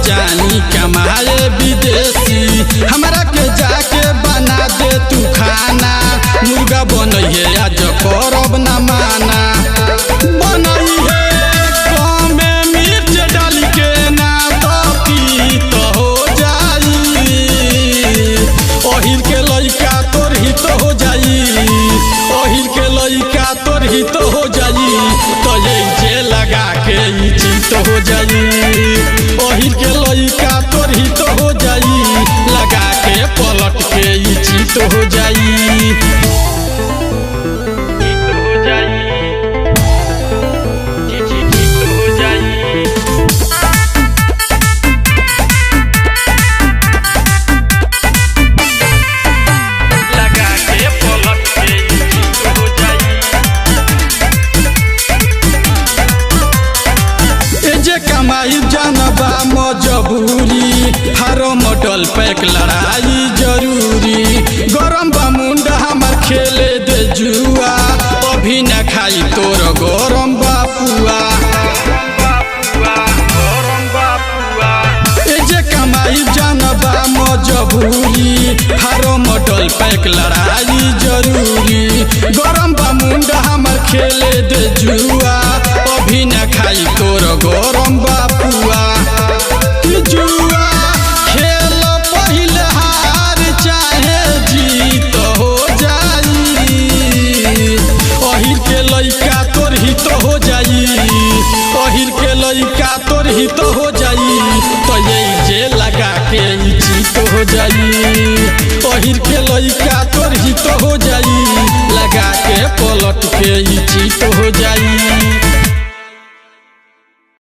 जानी कमाए विदेशी। हमरा के जाके बना दे तू खाना, मुर्गा बनइहे आज करब न माना। बनइहे कमे मिर्च डाल के ना तो तीत हो जाई। ओहिर के लइका तोर हित हो जाई, ओहिर के लइका तोर हित हो जाई। तो जे लगा के ई चित हो जाई। ओहिर के लइका तोर हित हो जाई, लगा के पलट के ई चित हो जाई। कमाई जानबा मजबूरी, हरो मॉडल पैक लड़ाई जरूरी। गरम बा मुंडा हमर खेले दे जुआ, अभी न खाई तोर गरम बापुआ। जे कमाई जानबा मजबूरी, हरो मॉडल पैक लड़ाई जरूरी। गरम बा मुंडा हमर खेले दे जुआ, अभी न खाई तोर गरम बापुआ। जुआ खेल पहिले हार चाहे जीत हो जाई। ओहिर के लइका तोर हित हो जाई, ओहिर के लइका तोर हित हो जाई। तो जे लगा के ई चित हो जाई। ओहिर के लइका तोर हित हो जाई, लगा के पलट के ई चित हो जाई।